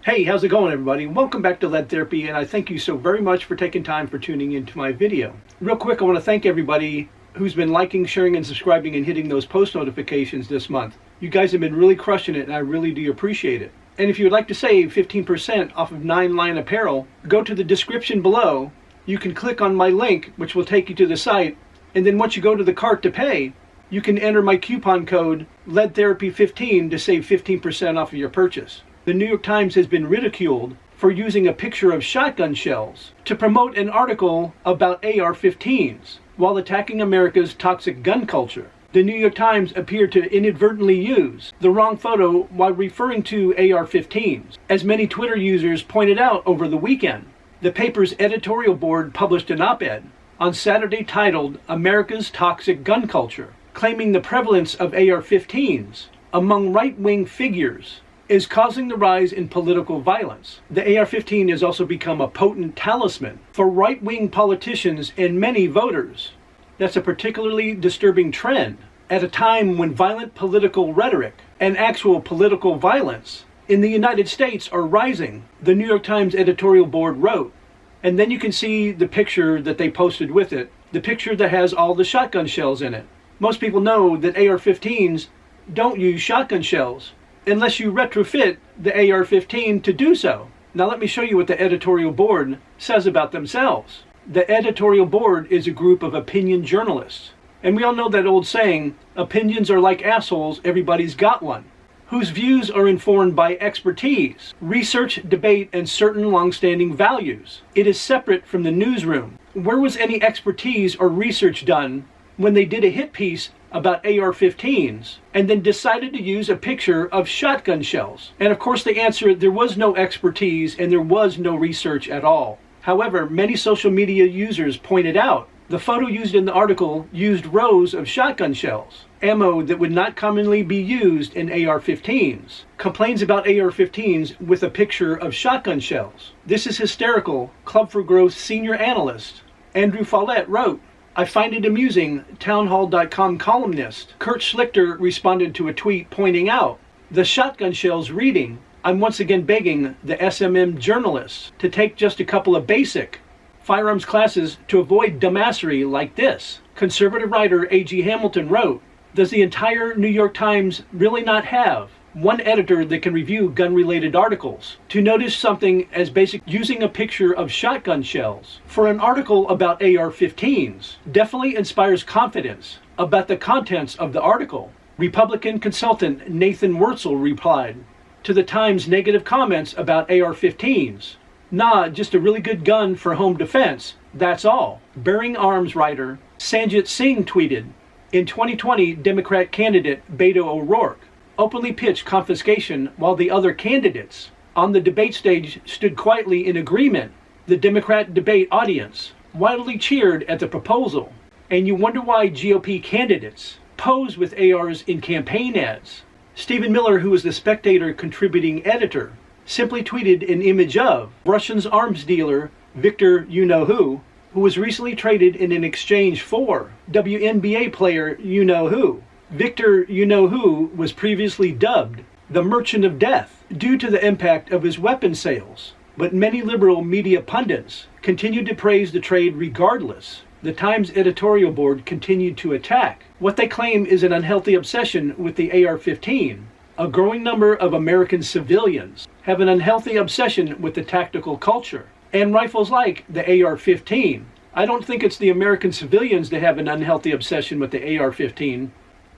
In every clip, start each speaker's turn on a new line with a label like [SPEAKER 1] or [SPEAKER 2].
[SPEAKER 1] Hey, how's it going, everybody? Welcome back to Lead Therapy, and I thank you so very much for taking time for tuning into my video. Real quick, I want to thank everybody who's been liking, sharing, and subscribing and hitting those post notifications this month. You guys have been really crushing it, and I really do appreciate it. And if you would like to save 15% off of 9 Line Apparel, go to the description below. You can click on my link, which will take you to the site, and then once you go to the cart to pay, you can enter my coupon code LEADTherapy15 to save 15% off of your purchase. The New York Times has been ridiculed for using a picture of shotgun shells to promote an article about AR-15s while attacking America's toxic gun culture. The New York Times appeared to inadvertently use the wrong photo while referring to AR-15s, as many Twitter users pointed out over the weekend. The paper's editorial board published an op-ed on Saturday titled "America's Toxic Gun Culture," claiming the prevalence of AR-15s among right-wing figures is causing the rise in political violence. The AR-15 has also become a potent talisman for right-wing politicians and many voters. That's a particularly disturbing trend at a time when violent political rhetoric and actual political violence in the United States are rising, the New York Times editorial board wrote. And then you can see the picture that they posted with it, the picture that has all the shotgun shells in it. Most people know that AR-15s don't use shotgun shells unless you retrofit the AR-15 to do so. Now let me show you what the editorial board says about themselves. The editorial board is a group of opinion journalists. And we all know that old saying, opinions are like assholes, everybody's got one, whose views are informed by expertise, research, debate, and certain long-standing values. It is separate from the newsroom. Where was any expertise or research done when they did a hit piece about AR-15s and then decided to use a picture of shotgun shells? And of course the answer, there was no expertise and there was no research at all. However, many social media users pointed out the photo used in the article used rows of shotgun shells, ammo that would not commonly be used in AR-15s. Complains about AR-15s with a picture of shotgun shells. This is hysterical, Club for Growth senior analyst Andrew Follett wrote. I find it amusing, townhall.com columnist Kurt Schlichter responded to a tweet pointing out the shotgun shells reading, I'm once again begging the SMM journalists to take just a couple of basic firearms classes to avoid dumbassery like this. Conservative writer A.G. Hamilton wrote, does the entire New York Times really not have one editor that can review gun-related articles to notice something as basic using a picture of shotgun shells for an article about AR-15s? Definitely inspires confidence about the contents of the article. Republican consultant Nathan Wurtzel replied to the Times' negative comments about AR-15s. Nah, just a really good gun for home defense, that's all. Bearing Arms writer Sanjit Singh tweeted, in 2020, Democrat candidate Beto O'Rourke openly pitched confiscation while the other candidates on the debate stage stood quietly in agreement. The Democrat debate audience widely cheered at the proposal, and you wonder why GOP candidates pose with ARs in campaign ads. Stephen Miller, who is the Spectator contributing editor, simply tweeted an image of Russian's arms dealer Victor You-Know-Who was recently traded in an exchange for WNBA player You-Know-Who. Victor You-Know-Who was previously dubbed the Merchant of Death due to the impact of his weapon sales, but many liberal media pundits continued to praise the trade regardless. The Times editorial board continued to attack what they claim is an unhealthy obsession with the AR-15. A growing number of American civilians have an unhealthy obsession with the tactical culture and rifles like the AR-15. I don't think it's the American civilians that have an unhealthy obsession with the AR-15.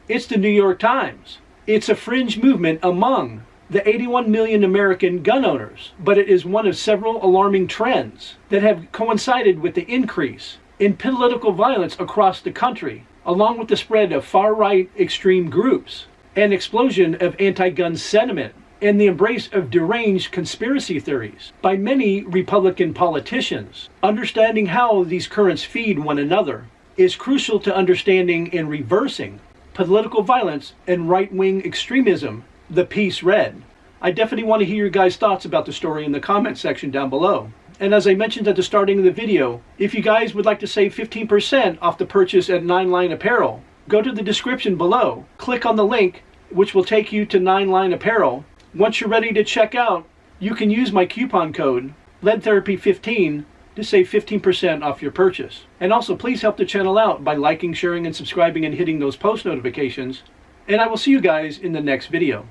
[SPEAKER 1] It's the New York Times. It's a fringe movement among the 81 million American gun owners, but it is one of several alarming trends that have coincided with the increase in political violence across the country, along with the spread of far-right extreme groups, an explosion of anti-gun sentiment, and the embrace of deranged conspiracy theories by many Republican politicians. Understanding how these currents feed one another is crucial to understanding and reversing political violence and right-wing extremism, the piece read. I definitely want to hear your guys' thoughts about the story in the comment section down below. And as I mentioned at the starting of the video, if you guys would like to save 15% off the purchase at 9 Line Apparel, go to the description below, click on the link, which will take you to 9 Line Apparel. Once you're ready to check out, you can use my coupon code LEDTherapy15 to save 15% off your purchase. And also, please help the channel out by liking, sharing, and subscribing and hitting those post notifications. And I will see you guys in the next video.